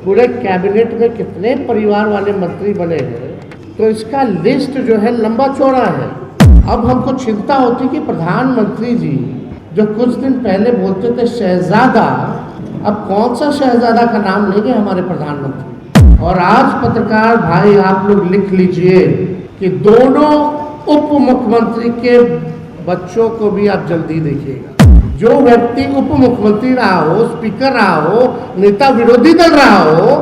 पूरे कैबिनेट में कितने परिवार वाले मंत्री बने हैं, तो इसका लिस्ट जो है लंबा चौड़ा है। अब हमको चिंता होती कि प्रधानमंत्री जी जो कुछ दिन पहले बोलते थे शहजादा, अब कौन सा शहजादा का नाम लेंगे हमारे प्रधानमंत्री। और आज पत्रकार भाई आप लोग लिख लीजिए कि दोनों उप मुख्यमंत्री के बच्चों को भी आप जल्दी देखिएगा। जो व्यक्ति उप मुख्यमंत्री रहा हो, स्पीकर रहा हो, नेता विरोधी दल रहा हो,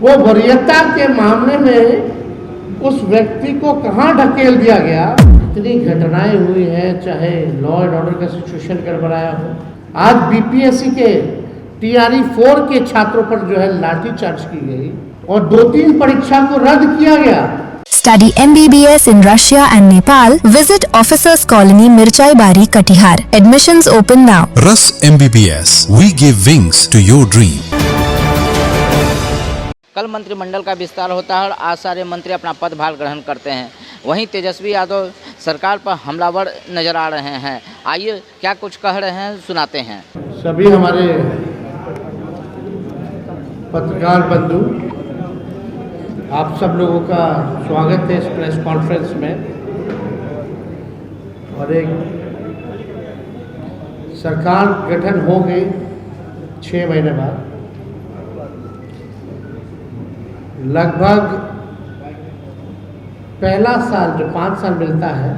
वो वरीयता के मामले में उस व्यक्ति को कहाँ ढकेल दिया गया। इतनी घटनाएं हुई हैं, चाहे लॉ एंड ऑर्डर का सिचुएशन गड़बड़ाया हो। आज बीपीएससी के TRE 4 के छात्रों पर जो है लाठीचार्ज की गई और 2-3 परीक्षा को रद्द किया गया। Study MBBS in Russia and Nepal. Visit Officers Colony, Mirchai Bari, Katihar. Admissions open now. Rus MBBS. We give wings to your dream. कल मंत्रिमंडल का विस्तार होता है और आज सारे मंत्री अपना पदभार ग्रहण करते हैं। वहीं तेजस्वी यादव सरकार पर हमलावर नजर आ रहे हैं। आइए क्या कुछ कह रहे हैं सुनाते हैं। सभी हमारे पत्रकार बंधु, आप सब लोगों का स्वागत है इस प्रेस कॉन्फ्रेंस में। और एक सरकार गठन हो गई 6 महीने बाद, लगभग पहला साल जो 5 साल मिलता है,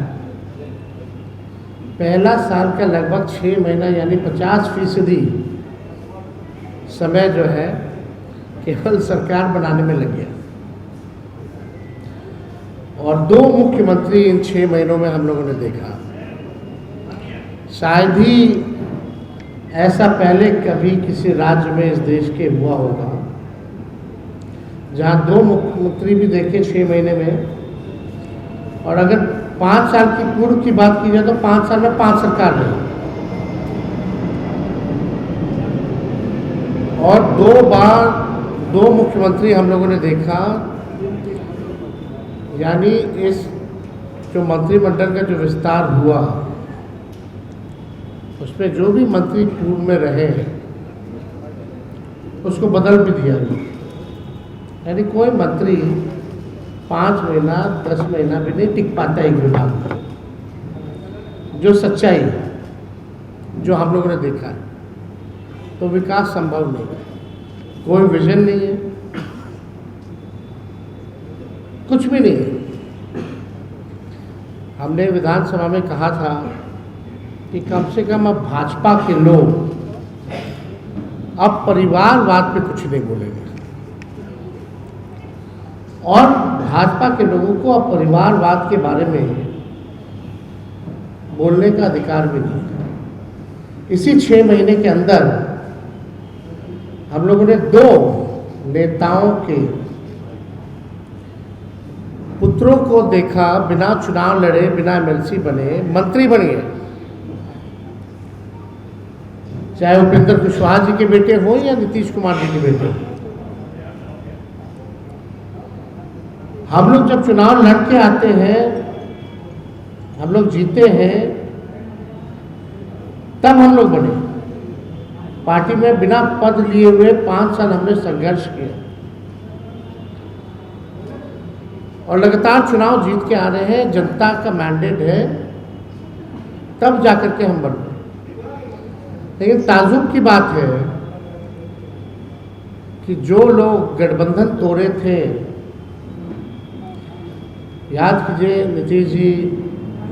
पहला साल का लगभग 6 महीना यानी 50% समय जो है केवल सरकार बनाने में लग गया। और 2 मुख्यमंत्री इन 6 महीनों में हम लोगों ने देखा। शायद ही ऐसा पहले कभी किसी राज्य में इस देश के हुआ होगा जहां 2 मुख्यमंत्री भी देखे 6 महीने में। और अगर 5 साल की पूर्व की बात की जाए तो 5 साल में 5 सरकार रही और 2 बार 2 मुख्यमंत्री हम लोगों ने देखा। यानी इस जो मंत्रिमंडल का जो विस्तार हुआ उसमें जो भी मंत्री पूर्व में रहे उसको बदल भी दिया गया। यानी कोई मंत्री 5 महीना 10 महीना भी नहीं टिक पाता एक विभाग में। जो सच्चाई है, जो हम लोगों ने देखा है, तो विकास संभव नहीं है, कोई विजन नहीं है, कुछ भी नहीं है। हमने विधानसभा में कहा था कि कम से कम अब भाजपा के लोग अब परिवारवाद पे कुछ नहीं बोलेंगे और भाजपा के लोगों को अब परिवारवाद के बारे में बोलने का अधिकार भी नहीं है। इसी 6 महीने के अंदर हम लोगों ने 2 नेताओं के पुत्रों को देखा, बिना चुनाव लड़े, बिना MLC बने मंत्री बन गए। चाहे उपेंद्र कुशवाहा जी के बेटे हो या नीतीश कुमार जी के बेटे हो। हम लोग जब चुनाव लड़ के आते हैं, हम लोग जीते हैं, तब हम लोग बने। पार्टी में बिना पद लिए हुए 5 साल हमने संघर्ष किया और लगातार चुनाव जीत के आ रहे हैं। जनता का मैंडेट है, तब जाकर के हम बने। लेकिन ताजुब की बात है कि जो लोग गठबंधन तोड़े थे, याद कीजिए नीतीश जी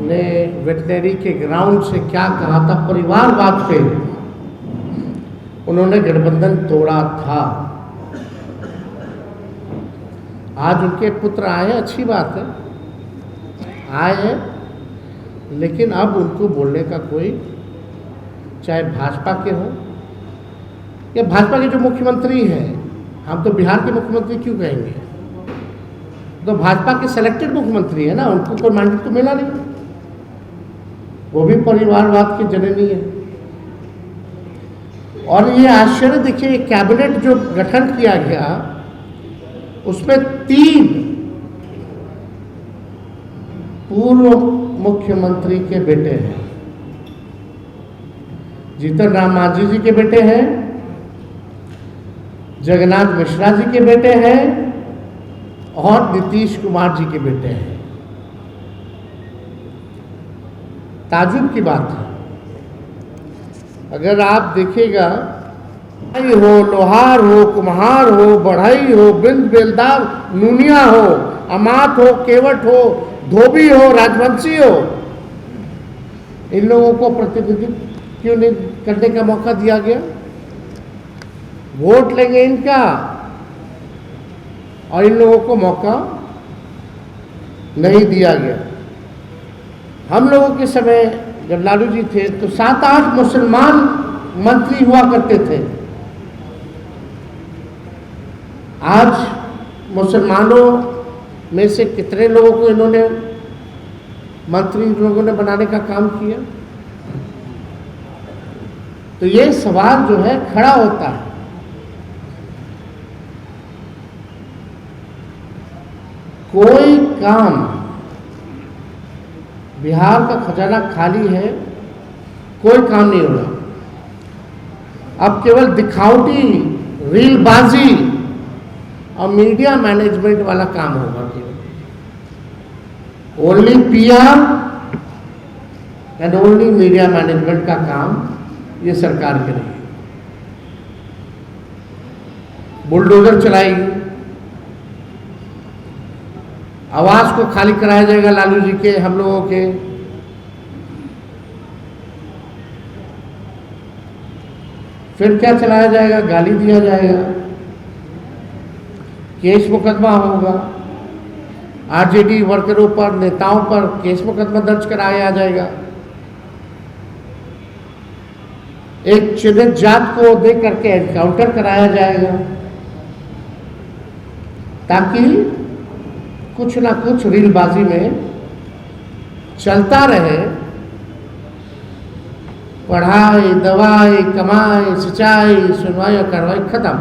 ने वेटनरी के ग्राउंड से क्या कहा था, परिवारवाद पे उन्होंने गठबंधन तोड़ा था। आज उनके पुत्र आए हैं, अच्छी बात है, आए हैं, लेकिन अब उनको बोलने का कोई, चाहे भाजपा के हो या भाजपा के जो मुख्यमंत्री हैं, हम तो बिहार के मुख्यमंत्री क्यों कहेंगे, तो भाजपा के सिलेक्टेड मुख्यमंत्री है ना, उनको कोई मैंडेट तो मिला नहीं, वो भी परिवारवाद की जननी है। और ये आश्चर्य देखिए, कैबिनेट जो गठन किया गया उसमें 3 पूर्व मुख्यमंत्री के बेटे हैं। जीतन राम मांझी जी के बेटे हैं, जगन्नाथ मिश्रा जी के बेटे हैं और नीतीश कुमार जी के बेटे हैं। ताजुब की बात है, अगर आप देखिएगा, हो लोहार हो, कुम्हार हो, बढ़ई हो, बिंद बेलदार, नूनिया हो, अमात हो, केवट हो, धोबी हो, राजवंशी हो, इन लोगों को प्रतिनिधित्व क्यों नहीं करने का मौका दिया गया? वोट लेंगे इनका और इन लोगों को मौका नहीं दिया गया। हम लोगों के समय जब लालू जी थे तो 7-8 मुसलमान मंत्री हुआ करते थे। आज मुसलमानों में से कितने लोगों को इन्होंने मंत्री लोगों ने बनाने का काम किया? तो ये सवाल जो है खड़ा होता है। कोई काम, बिहार का खजाना खाली है, कोई काम नहीं हो रहा। अब केवल दिखावटी, रीलबाजी और मीडिया मैनेजमेंट वाला काम होगा। Only PR and only media management का काम ये सरकार करेगी। बुलडोजर चलाएगी, आवास को खाली कराया जाएगा लालू जी के, हम लोगों के। फिर क्या चलाया जाएगा? गाली दिया जाएगा, केस मुकदमा होगा, आरजेडी वर्करों पर, नेताओं पर केस मुकदमा दर्ज कराया जाएगा। एक चिन्हित जात को देख करके एनकाउंटर कराया जाएगा, ताकि कुछ ना कुछ रीलबाजी में चलता रहे। पढ़ाई, दवाई, कमाई, सिंचाई, सुनवाई और कार्रवाई खत्म।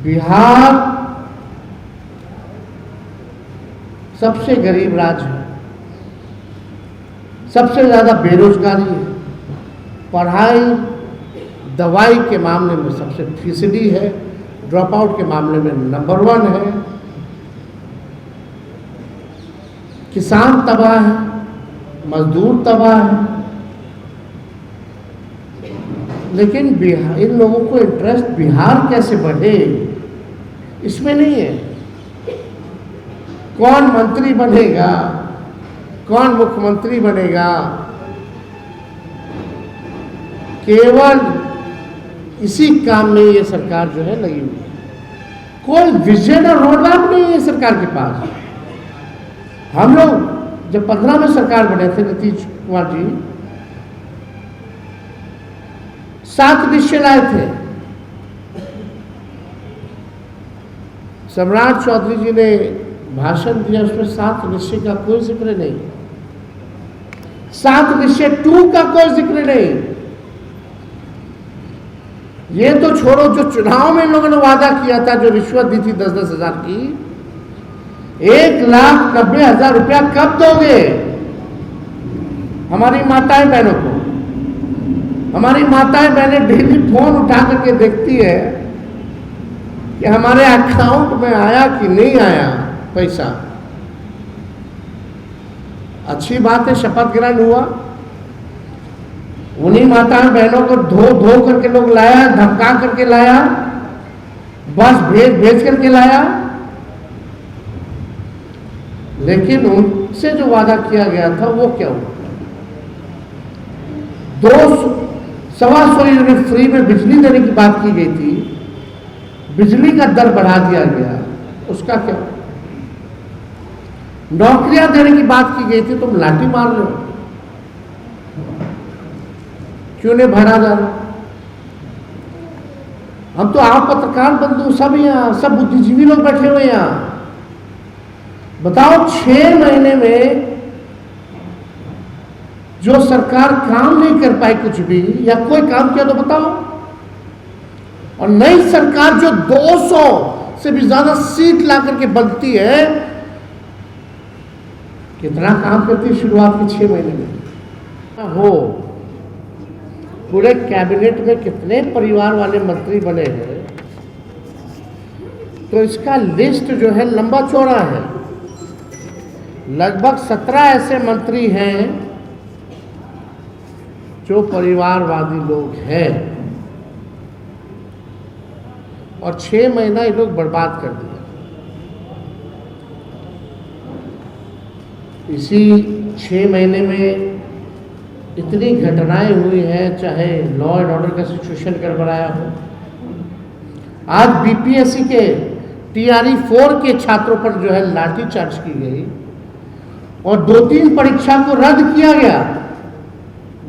बिहार सबसे गरीब राज्य है, सबसे ज्यादा बेरोजगारी है, पढ़ाई दवाई के मामले में सबसे फीसदी है, ड्रॉप आउट के मामले में नंबर 1 है, किसान तबाह है, मजदूर तबाह है। लेकिन बिहार, इन लोगों को इंटरेस्ट बिहार कैसे बढ़े इसमें नहीं है। कौन मंत्री बनेगा, कौन मुख्यमंत्री बनेगा, केवल इसी काम में ये सरकार जो है लगी हुई है। कोई विजन और रोड मैप नहीं है सरकार के पास। हम लोग जब 15 में सरकार बने थे, नीतीश कुमार जी 7 निश्चय लाए थे। सम्राट चौधरी जी ने भाषण दिया, उसमें 7 निश्चय का कोई जिक्र नहीं, 7 निश्चय 2 का कोई जिक्र नहीं। ये तो छोड़ो, जो चुनाव में इन लोगों ने वादा किया था, जो रिश्वत दी थी 10-10 हजार की, 1,90,000 रुपया कब दोगे हमारी माताएं बहनों को? हमारी माताएं बहनें डेली फोन उठा करके देखती है कि हमारे अकाउंट में आया कि नहीं आया पैसा। अच्छी बात है, शपथ ग्रहण हुआ, उन्हीं माताएं बहनों को धो करके लोग लाया, धमका करके लाया, बस भेज करके लाया। लेकिन उनसे जो वादा किया गया था वो क्या हुआ? 200-125 यूनिट फ्री में बिजली देने की बात की गई थी, बिजली का दर बढ़ा दिया गया, उसका क्या? नौकरियां देने की बात की गई थी, तुम लाठी मार लो, क्यों नहीं भरा जा रहा? हम तो आप पत्रकार बंधु सब यहाँ, सब बुद्धिजीवी लोग बैठे हुए यहाँ, बताओ 6 महीने में जो सरकार काम नहीं कर पाई कुछ भी, या कोई काम किया तो बताओ। और नई सरकार जो 200 से भी ज्यादा सीट ला करके बनती है, कितना काम करती है शुरुआत के 6 महीने में? हो पूरे कैबिनेट में कितने परिवार वाले मंत्री बने हैं, तो इसका लिस्ट जो है लंबा चौड़ा है। लगभग 17 ऐसे मंत्री हैं जो परिवारवादी लोग हैं, और 6 महीना ये लोग बर्बाद कर दिया। इसी 6 महीने में इतनी घटनाएं हुई हैं, चाहे लॉ एंड ऑर्डर का सिचुएशन गड़बड़ाया हो। आज बीपीएससी के टीआरई 4 के छात्रों पर जो है लाठीचार्ज की गई और 2-3 परीक्षा को रद्द किया गया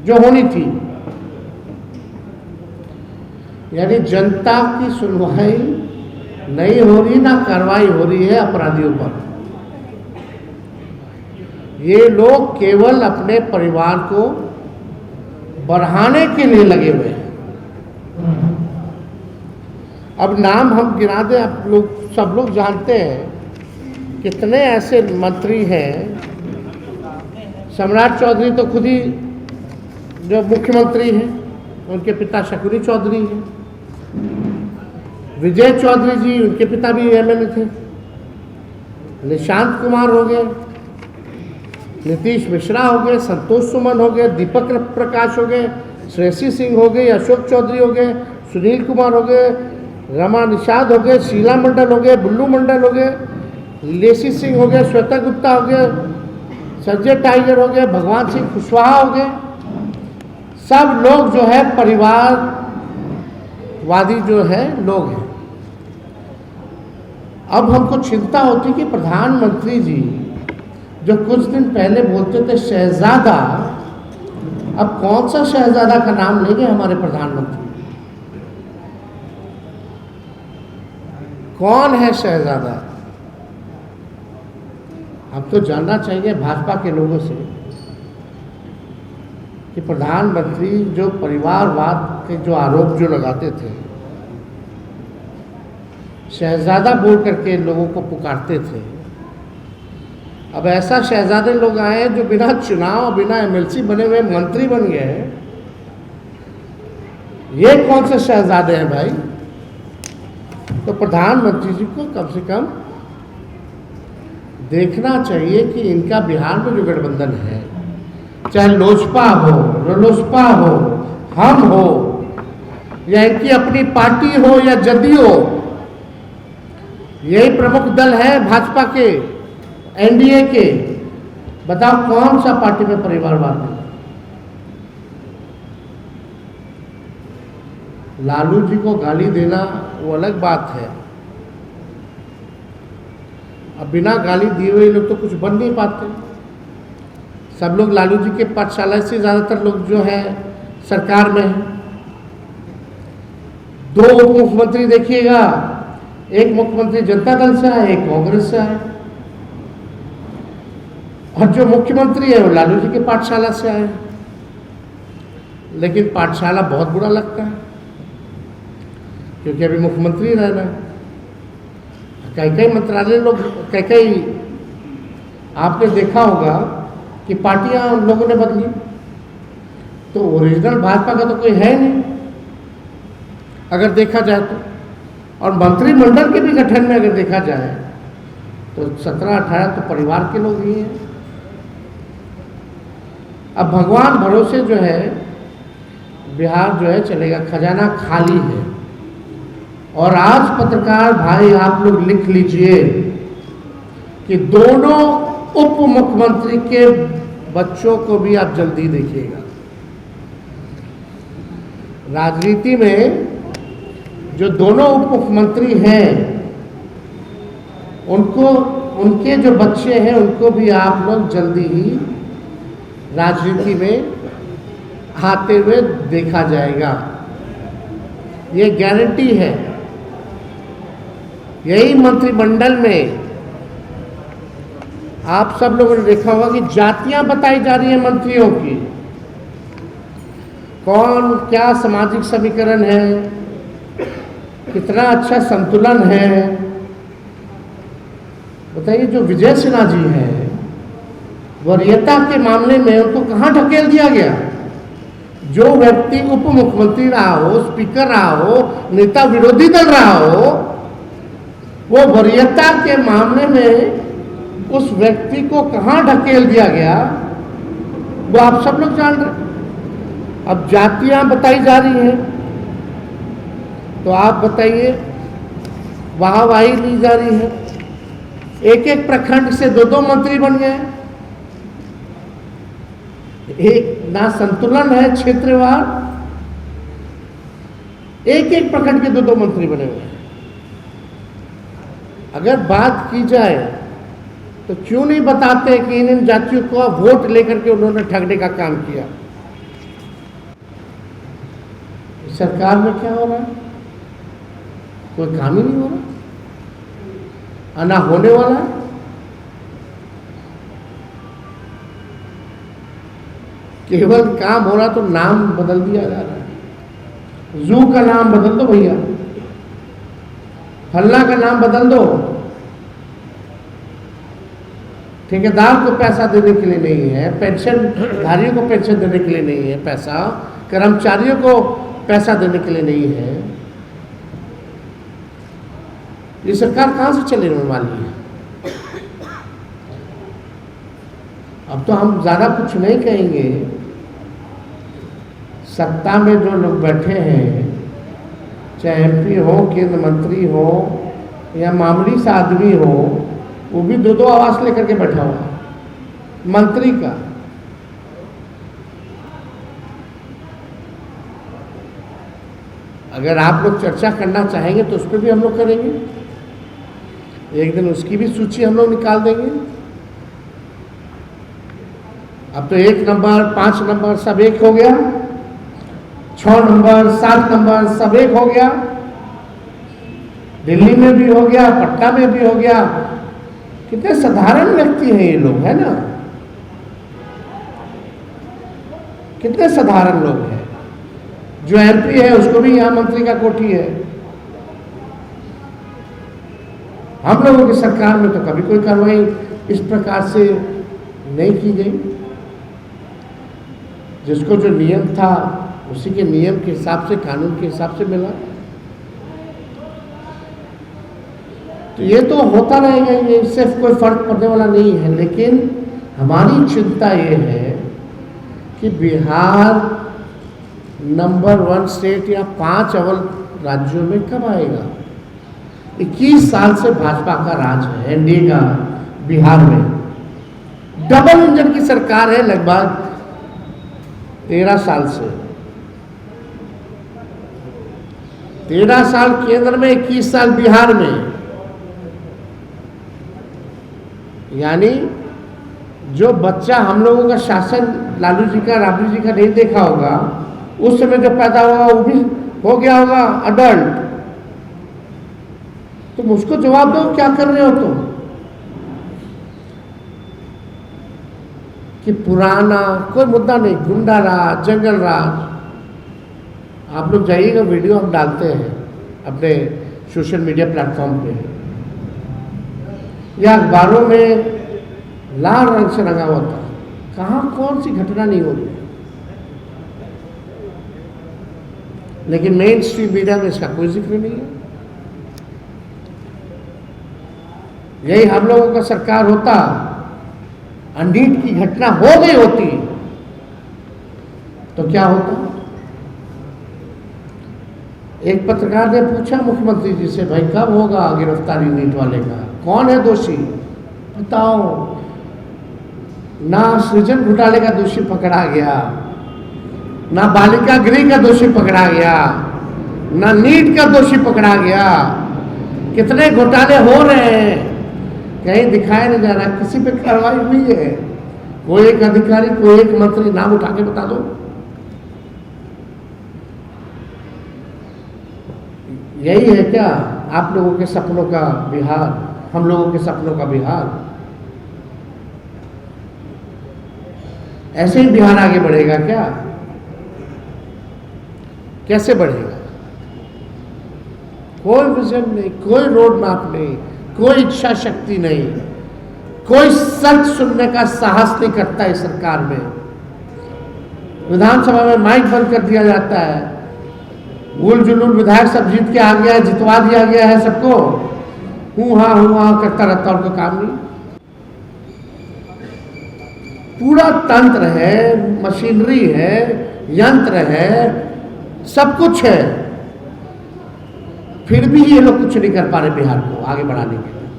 जो होनी थी। यानी जनता की सुनवाई नहीं हो रही, ना कार्रवाई हो रही है अपराधियों पर। ये लोग केवल अपने परिवार को बढ़ाने के लिए लगे हुए हैं। अब नाम हम गिना दें, आप लोग सब लोग जानते हैं कितने ऐसे मंत्री हैं। सम्राट चौधरी तो खुद ही जो मुख्यमंत्री हैं, उनके पिता शकुनी चौधरी हैं। विजय चौधरी जी, उनके पिता भी एमएलए थे। निशांत कुमार हो गए, नीतीश मिश्रा हो गए, संतोष सुमन हो गए, दीपक प्रकाश हो गए, श्रेयसी सिंह हो गए, अशोक चौधरी हो गए, सुनील कुमार हो गए, रमा निषाद हो गए, शीला मंडल हो गए, बुल्लू मंडल हो गए, लेसी सिंह हो गए, श्वेता गुप्ता हो गए, संजय टाइगर हो गए, भगवान सिंह कुशवाहा हो गए। सब लोग जो है परिवारवादी जो है लोग हैं। अब हमको चिंता होती कि प्रधानमंत्री जी जो कुछ दिन पहले बोलते थे शहजादा, अब कौन सा शहजादा का नाम लेंगे हमारे प्रधानमंत्री? कौन है शहजादा? हम तो जानना चाहिए भाजपा के लोगों से कि प्रधानमंत्री जो परिवारवाद के जो आरोप जो लगाते थे, शहजादा बोल करके लोगों को पुकारते थे, अब ऐसा शहजादे लोग आए हैं जो बिना चुनाव, बिना एमएलसी बने हुए मंत्री बन गए हैं। ये कौन से शहजादे हैं भाई? तो प्रधानमंत्री जी को कम से कम देखना चाहिए कि इनका बिहार में जो गठबंधन है, चाहे लोजपा हो, रालोसपा हो, हम हो, या इनकी अपनी पार्टी हो या जदयू हो, यही प्रमुख दल है भाजपा के, एनडीए के। बताओ कौन सा पार्टी में परिवारवाद है? लालू जी को गाली देना वो अलग बात है। अब बिना गाली दिए हुए लोग तो कुछ बन नहीं पाते। सब लोग लालू जी के पाठशाला से ज़्यादातर लोग जो है सरकार में है। 2 उप मुख्यमंत्री देखिएगा, एक मुख्यमंत्री जनता दल से आए, एक कांग्रेस से आए, और जो मुख्यमंत्री है वो लालू जी के पाठशाला से आए। लेकिन पाठशाला बहुत बुरा लगता है, क्योंकि अभी मुख्यमंत्री रहना है। कई मंत्रालय लोग, कई आपने देखा होगा कि पार्टियां उन लोगों ने बदली, तो ओरिजिनल भाजपा का तो कोई है नहीं अगर देखा जाए तो। और मंत्रिमंडल के भी गठन में अगर देखा जाए तो 17-18 तो परिवार के लोग ही हैं। अब भगवान भरोसे जो है बिहार जो है चलेगा, खजाना खाली है। और आज पत्रकार भाई आप लोग लिख लीजिए कि दोनों उप मुख्यमंत्री के बच्चों को भी आप जल्दी देखिएगा। राजनीति में जो दोनों उप मुख्यमंत्री हैं, उनको, उनके जो बच्चे हैं उनको भी आप लोग जल्दी ही राजनीति में आते हुए देखा जाएगा। ये गारंटी है। यही मंत्रिमंडल में आप सब लोगों ने देखा होगा कि जातियां बताई जा रही हैं मंत्रियों की, कौन क्या सामाजिक समीकरण है, कितना अच्छा संतुलन है। बताइए, जो विजय सिन्हा जी हैं, वरीयता के मामले में उनको कहाँ ढकेल दिया गया? जो व्यक्ति उप मुख्यमंत्री रहा हो, स्पीकर रहा हो, नेता विरोधी दल रहा हो, वो वरीयता के मामले में उस व्यक्ति को कहां ढकेल दिया गया वो आप सब लोग जान रहे हैं। अब जातियां बताई जा रही हैं, तो आप बताइए, वाहवाही ली जा रही है। एक एक प्रखंड से दो दो मंत्री बन गए, एक ना संतुलन है क्षेत्रवार, एक एक प्रखंड के दो दो मंत्री बने हुए हैं। अगर बात की जाए तो क्यों नहीं बताते कि इन जातियों को वोट लेकर के उन्होंने ठगने का काम किया। सरकार में क्या हो रहा है? कोई काम ही नहीं हो रहा, ना होने वाला है। केवल काम हो रहा तो नाम बदल दिया जा रहा है। जू का नाम बदल दो भैया, फल्ला का नाम बदल दो। ठेकेदार को पैसा देने के लिए नहीं है, पेंशन धारियों को पेंशन देने के लिए नहीं है पैसा, कर्मचारियों को पैसा देने के लिए नहीं है। ये सरकार कहां से चलने वाली है? अब तो हम ज्यादा कुछ नहीं कहेंगे। सत्ता में जो लोग बैठे हैं, चाहे MP हो, केंद्र मंत्री हो या मामूली सा आदमी हो, वो भी दो दो आवास लेकर के बैठा हुआ है मंत्री का। अगर आप लोग चर्चा करना चाहेंगे तो उस पर भी हम लोग करेंगे, एक दिन उसकी भी सूची हम लोग निकाल देंगे। अब तो 1 नंबर 5 नंबर सब एक हो गया, 6 नंबर 7 नंबर सब एक हो गया, दिल्ली में भी हो गया, पटना में भी हो गया। कितने साधारण व्यक्ति हैं ये लोग, है ना? कितने साधारण लोग हैं। जो MP है उसको भी यहां मंत्री का कोठी है। हम लोगों की सरकार में तो कभी कोई कार्रवाई इस प्रकार से नहीं की गई। जिसको जो नियम था उसी के नियम के हिसाब से, कानून के हिसाब से मिला। तो ये तो होता रहेगा, ये इससे कोई फर्क पड़ने वाला नहीं है। लेकिन हमारी चिंता ये है कि बिहार नंबर 1 स्टेट या 5 अव्वल राज्यों में कब आएगा? 21 साल से भाजपा का राज है, NDA का बिहार में। डबल इंजन की सरकार है लगभग 13 साल से। 13 साल केंद्र में, 21 साल बिहार में। यानी जो बच्चा हम लोगों का शासन लालू जी का, राबड़ी जी का नहीं देखा होगा, उस समय जो पैदा हुआ वो भी हो गया होगा अडल्ट। तुम उसको जवाब दो, क्या कर रहे हो तुम? कि पुराना कोई मुद्दा नहीं, गुंडा राज, जंगल राज। आप लोग जाइएगा, वीडियो हम डालते हैं अपने सोशल मीडिया प्लेटफॉर्म पे, या अखबारों में लाल रंग से रंगा हुआ था। कहाँ कौन सी घटना नहीं हो रही, लेकिन मेन स्ट्रीम मीडिया में इसका कोई जिक्र नहीं है। यही हम लोगों का सरकार होता, नीट की घटना हो गई होती तो क्या होता? एक पत्रकार ने पूछा मुख्यमंत्री जी से, भाई कब होगा गिरफ्तारी नीट वाले का, कौन है दोषी बताओ। ना सृजन घोटाले का दोषी पकड़ा गया, ना बालिका गृह का दोषी पकड़ा गया, ना नीट का दोषी पकड़ा गया। कितने घोटाले हो रहे हैं, कहीं दिखाया नहीं जा रहा। किसी पे कार्रवाई हुई है? कोई एक अधिकारी, कोई एक मंत्री नाम उठा के बता दो। यही है क्या आप लोगों के सपनों का बिहार, हम लोगों के सपनों का बिहार? ऐसे ही बिहार आगे बढ़ेगा क्या? कैसे बढ़ेगा? कोई विजन नहीं, कोई रोड मैप नहीं, कोई इच्छा शक्ति नहीं, कोई सच सुनने का साहस नहीं करता इस सरकार में। विधानसभा में माइक बंद कर दिया जाता है, उल जुलूल विधायक सब जीत के आ गया है, जितवा दिया गया है सबको, हूँ हाँ करता रहता, उनका काम नहीं। पूरा तंत्र है, मशीनरी है, यंत्र है, सब कुछ है, फिर भी ये लोग कुछ नहीं कर पा रहे बिहार को आगे बढ़ाने के लिए।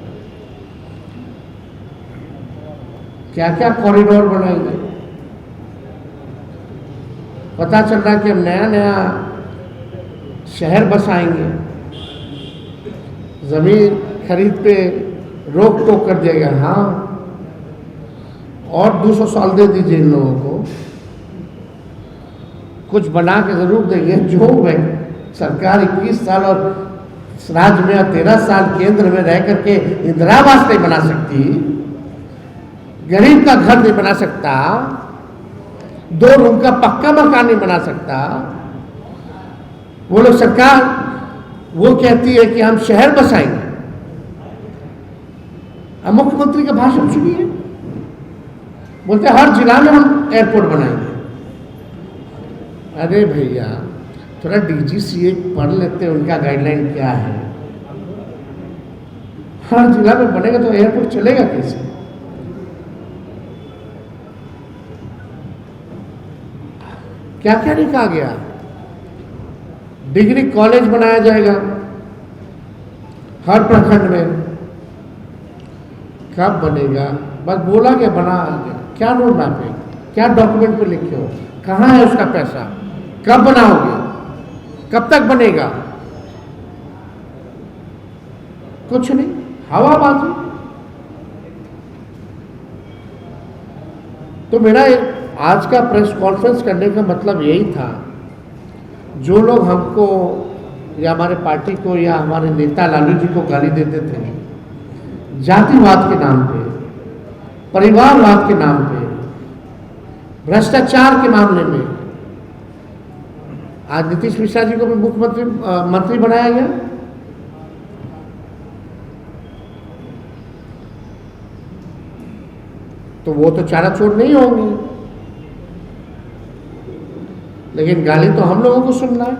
क्या क्या कॉरिडोर बनाएंगे, पता चल रहा है कि हम नया नया शहर बसाएंगे, जमीन खरीद पे रोक टोक कर दिया गया। हाँ, और 200 साल दे दीजिए इन लोगों को, कुछ बना के जरूर देंगे। जो सरकार 21 साल और राज्य में 13 साल केंद्र में रह करके इंदिरा आवास नहीं बना सकती, गरीब का घर नहीं बना सकता, 2 रूम का पक्का मकान नहीं बना सकता, वो लोग सरकार वो कहती है कि हम शहर बसाएंगे। अब मुख्यमंत्री का भाषण सुनिए, बोलते हर जिला में हम एयरपोर्ट बनाएंगे। अरे भैया, थोड़ा DGCA पढ़ लेते हैं, उनका गाइडलाइन क्या है। हर जिला में बनेगा तो एयरपोर्ट चलेगा कैसे? क्या क्या नहीं कहा गया। डिग्री कॉलेज बनाया जाएगा हर प्रखंड में। कब बनेगा? बस बोला गया, बना गया। क्या रोड मैप है, क्या डॉक्यूमेंट पे लिखे हो, कहाँ है उसका पैसा, कब बनाओगे, कब तक बनेगा? कुछ नहीं, हवाबाजी। तो मेरा आज का प्रेस कॉन्फ्रेंस करने का मतलब यही था, जो लोग हमको या हमारे पार्टी को या हमारे नेता लालू जी को गाली देते थे जातिवाद के नाम पे, परिवारवाद के नाम पे, भ्रष्टाचार के मामले में, आज नीतीश मिश्रा जी को भी मंत्री बनाया गया। तो वो तो चाराचोर नहीं होंगे, लेकिन गाली तो हम लोगों को सुनना है।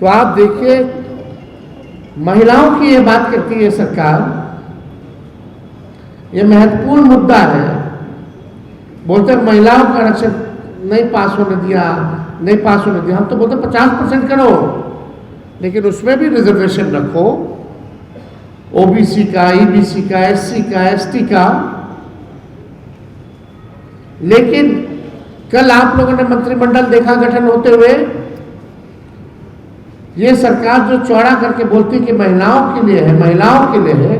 तो आप देखिए, महिलाओं की ये बात करती है सरकार, ये महत्वपूर्ण मुद्दा है। बोलते महिलाओं का आरक्षण नहीं पास होने दिया, नहीं पास होने दिया। हम तो बोलते 50% करो, लेकिन उसमें भी रिजर्वेशन रखो, OBC का, EBC का, SC का, ST का। लेकिन कल आप लोगों ने मंत्रिमंडल देखा गठन होते हुए, ये सरकार जो चौड़ा करके बोलती कि महिलाओं के लिए है, महिलाओं के लिए है।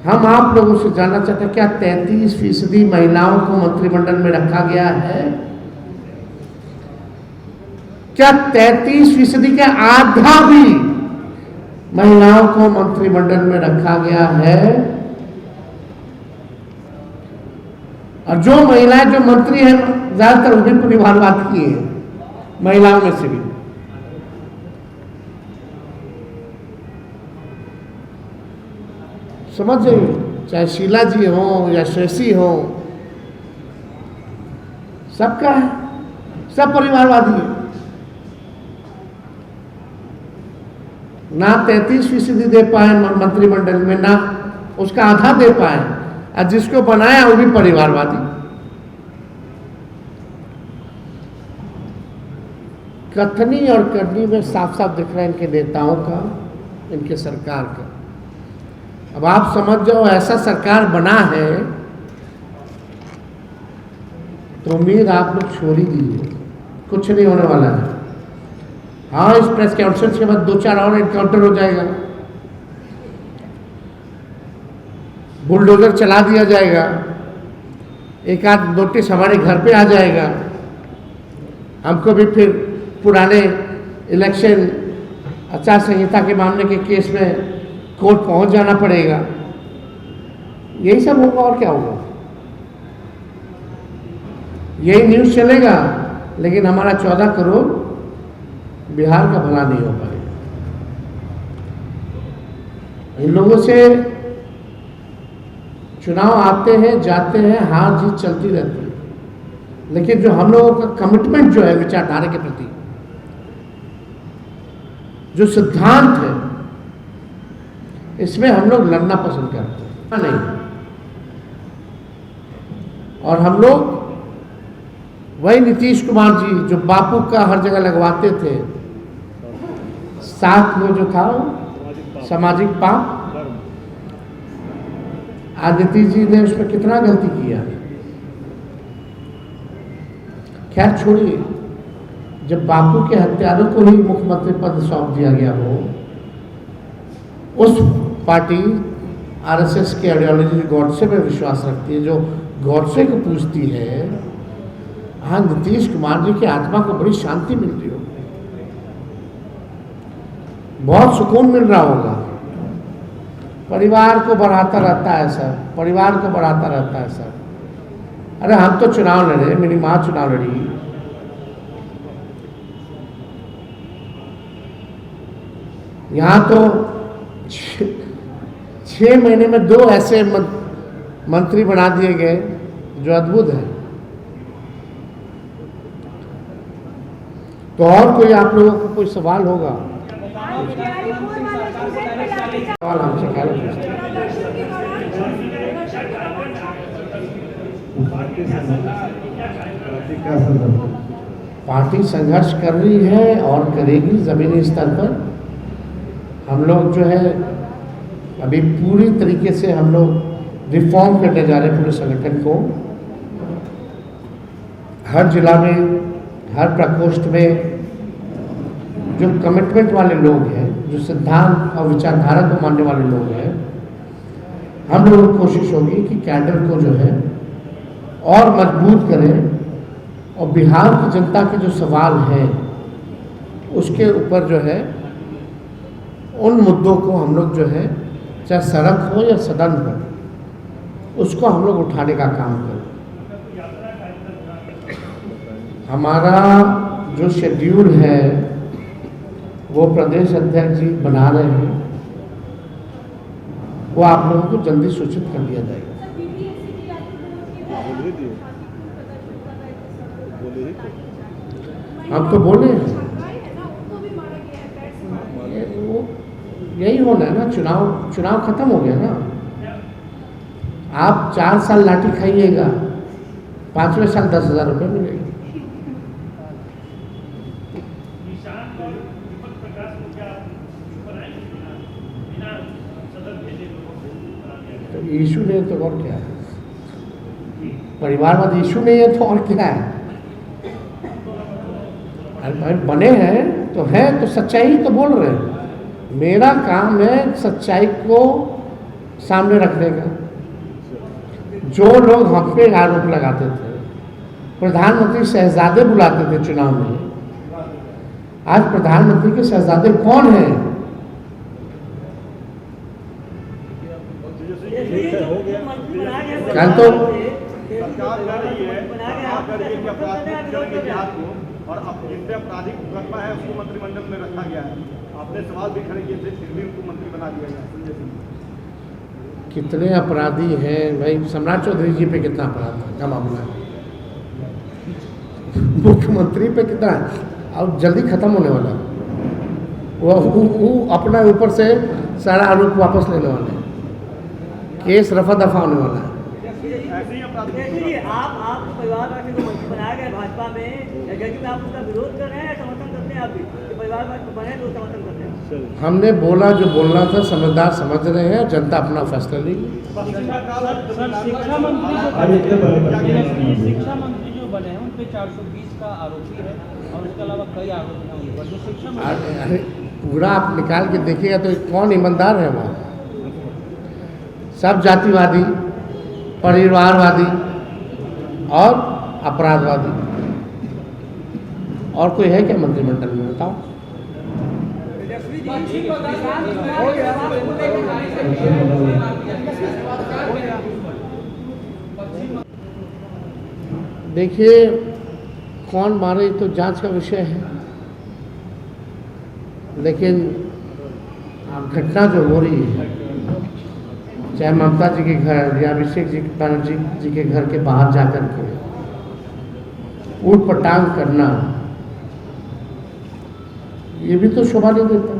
हम आप लोगों से जानना चाहते हैं, क्या 33% महिलाओं को मंत्रिमंडल में रखा गया है? क्या 33% के आधा भी महिलाओं को मंत्रिमंडल में रखा गया है? और जो महिलाएं जो मंत्री हैं, ज्यादातर वो भी परिवारवाद की है, महिलाओं में से भी। समझ जाइए, चाहे शीला जी हो या शशि हो, सबका है, सब परिवारवादी है। ना 33% दे पाए मंत्रिमंडल में, ना उसका आधा दे पाए, और जिसको बनाया वो भी परिवारवादी। कथनी और करनी में साफ साफ दिख रहा है इनके नेताओं का, इनके सरकार का। अब आप समझ जाओ, ऐसा सरकार बना है तो उम्मीद आप लोग छोड़ ही दीजिए, कुछ नहीं होने वाला है। हाँ, इस प्रेस कॉन्फ्रेंस के बाद 2-4 और एनकाउंटर हो जाएगा, बुलडोजर चला दिया जाएगा, एक आध नोटिस हमारे घर पे आ जाएगा, हमको भी फिर पुराने इलेक्शन आचार संहिता के मामले के केस में कोर्ट पहुंच जाना पड़ेगा। यही सब होगा, और क्या होगा? यही न्यूज़ चलेगा, लेकिन हमारा 14 करोड़ बिहार का भला नहीं हो पाएगा। इन लोगों से चुनाव आते हैं, जाते हैं, हार जीत चलती रहती है। लेकिन जो हम लोगों का कमिटमेंट जो है विचारधारा के प्रति, जो सिद्धांत है, इसमें हम लोग लड़ना पसंद करते हैं नहीं। और हम लोग वही नीतीश कुमार जी जो बापू का हर जगह लगवाते थे, साथ में जो था सामाजिक पाप, आज नीतीश जी ने उसमें कितना गलती किया। खैर छोड़िए, जब बापू के हत्यारों को ही मुख्यमंत्री पद सौंप दिया गया हो, उस पार्टी आरएसएस की आइडियोलॉजी गॉडसे में विश्वास रखती है, जो गॉडसे को पूछती है, हाँ नीतीश कुमार जी की आत्मा को बड़ी शांति मिल रही होगी, बहुत सुकून मिल रहा होगा। परिवार को बढ़ाता रहता है सर, परिवार को बढ़ाता रहता है सर। अरे हम तो चुनाव लड़े, मेरी माँ चुनाव लड़ी, यहाँ तो 6 महीने में 2 ऐसे मंत्री बना दिए गए जो अद्भुत है। तो और कोई आप लोगों को कोई सवाल होगा? सवाल हमसे क्या पूछते हैं? पार्टी संघर्ष कर रही है और करेगी जमीनी स्तर पर। हम लोग जो है अभी पूरी तरीके से हम लोग रिफॉर्म करने जा रहे हैं पूरे संगठन को। हर जिला में, हर प्रकोष्ठ में जो कमिटमेंट वाले लोग हैं, जो सिद्धांत और विचारधारा को मानने वाले लोग हैं, हम लोगों की कोशिश होगी कि कैडर को जो है और मजबूत करें और बिहार की जनता के जो सवाल हैं उसके ऊपर जो है उन मुद्दों को हम लोग जो है, चाहे सड़क हो या सदन हो, उसको हम लोग उठाने का काम करें। हमारा जो शेड्यूल है वो प्रदेश अध्यक्ष जी बना रहे हैं, वो आप लोगों को जल्दी सूचित कर दिया जाएगा। हम तो बोले हैं, यही होना है ना, चुनाव खत्म हो गया ना। आप 4 साल लाठी खाइएगा, 5वें साल 10,000 रुपये मिलेगा। तो इशू नहीं तो और क्या है? परिवारवाद इशू नहीं है तो और क्या है? अरे बने हैं तो है, तो सच्चाई तो बोल रहे हैं। मेरा काम है सच्चाई को सामने रखने का। जो लोग हम पे आरोप लगाते थे, प्रधानमंत्री शहजादे बुलाते थे चुनाव में, आज प्रधानमंत्री के शहजादे कौन हैं? कल तो और जिन पे आपराधिक मुकदमा है उसको मंत्रिमंडल में रखा गया है। आपने सवाल भी खड़े किए थे, फिर भी उनको मंत्री बना दिया गया। संजय सिंह कितने अपराधी हैं भाई? सम्राट चौधरी जी पे कितना अपराध था, क्या मामला है? मुख्यमंत्री पे कितना है? अब जल्दी खत्म होने वाला है। वो अपना ऊपर से सारा आरोप वापस लेने वाले हैं, केस रफा दफा होने वाला है। आप परिवारवाद को मंत्री बनाया गया भाजपा में, जबकि आप उसका विरोध कर रहे हैं या समर्थन करते हैं? आप भी परिवारवाद को बने तो समर्थन करते हैं? हमने बोला जो बोलना था, समझदार समझ रहे हैं, जनता अपना फैसला लेगी। शिक्षा मंत्री जो बने हैं उन पे 420 का आरोपी है और इसके अलावा कई आरोपी हैं उन पर। जो शिक्षा मंत्री, अरे पूरा आप निकाल के देखिएगा तो कौन ईमानदार है वहाँ? सब जातिवादी, परिवारवादी और अपराधवादी। और कोई है क्या मंत्रिमंडल में? बताओ। देखिए, कौन मारे तो जांच का विषय है, लेकिन घटना जो हो रही है, चाहे ममता जी के घर या अभिषेक जी बनर्जी जी के घर के बाहर जाकर के ऊट पटांग करना, ये भी तो शोभा नहीं देता।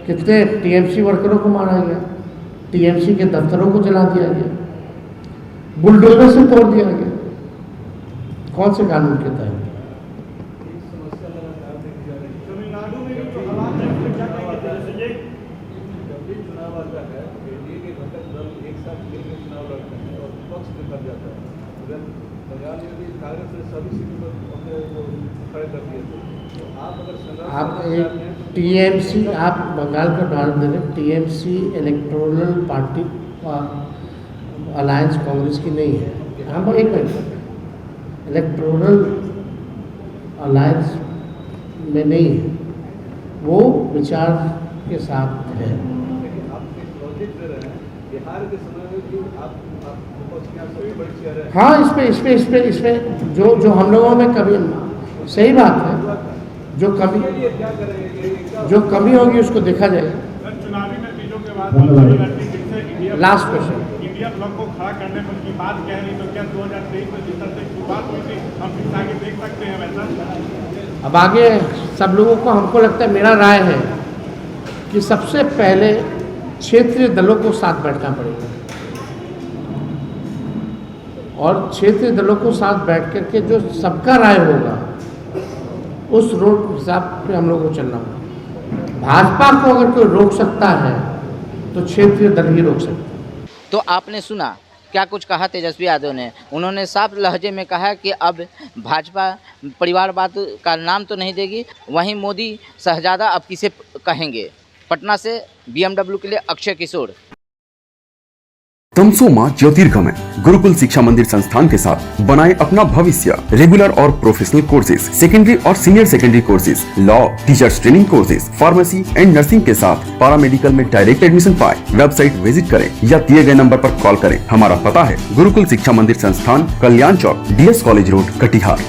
कितने टीएमसी वर्करों को मारा गया, टीएमसी के दफ्तरों को जला दिया गया, बुलडोजर से तोड़ दिया गया, कौन से कानून के तहत? तमिलनाडु में जो हालात है उसमें क्या कहेंगे जैसे ये जब भी चुनाव आता है एनडीए के घटक दल एक साथ मिलकर चुनाव लड़ते हैं और विपक्ष निकल जाता है। अगर बंगाल में भी कांग्रेस ने सभी सीटों पर अपने वो खड़े कर दिए थे, तो आप अगर संघर्ष आप करना एक चाहते हैं तो टीएमसी, आप बंगाल का उदाहरण दे रहे, TMC electoral party alliance Congress की नहीं है। हम एक मिनट, इलेक्टोरल अलायंस में नहीं है, वो विचार के साथ है। लेकिन आप एक लॉजिक दे रहे हैं बिहार के समय में भी आप विपक्ष की आप सबसे बड़ी चेहरा है। हाँ, इसमें जो हम लोगों में कभी, सही बात है, जो कमी इसके लिए क्या करेंगे क्या जो कमी होगी उसको देखा जाएगा। चुनावी नतीजों के बाद तमिलनाडु फिर से India last question, India block को खड़ा करने पर की बात कह रही, तो क्या 2023 में जिस तरह से शुरुआत हुई थी हम फिर आगे देख सकते हैं वैसा? अब आगे सब लोगों को, हमको लगता है, मेरा राय है कि सबसे पहले क्षेत्रीय दलों को साथ बैठना पड़ेगा और क्षेत्रीय दलों को साथ बैठ करके जो सबका राय होगा उस रोड के हिसाब पे हम लोगों को चलना होगा। भाजपा को अगर कोई रोक सकता है तो क्षेत्रीय दल ही रोक सकता है। तो आपने सुना क्या कुछ कहा तेजस्वी यादव ने। उन्होंने साफ लहजे में कहा कि अब भाजपा परिवारवाद का नाम तो नहीं देगी, वहीं मोदी शहजादा अब किसे कहेंगे। पटना से BMW के लिए अक्षय किशोर। तमसोमा ज्योतिर्गमय गुरुकुल शिक्षा मंदिर संस्थान के साथ बनाए अपना भविष्य। रेगुलर और प्रोफेशनल कोर्सेज, सेकेंडरी और senior secondary courses, law, teachers training courses, pharmacy and nursing के साथ पैरामेडिकल में डायरेक्ट एडमिशन पाए। वेबसाइट विजिट करें या दिए गए नंबर पर कॉल करें। हमारा पता है गुरुकुल शिक्षा मंदिर संस्थान, कल्याण चौक, DS कॉलेज रोड, कटिहार।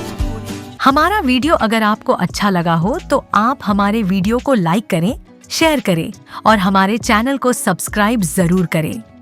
हमारा वीडियो अगर आपको अच्छा लगा हो तो आप हमारे वीडियो को लाइक करें, शेयर करें और हमारे चैनल को सब्सक्राइब जरूर करें।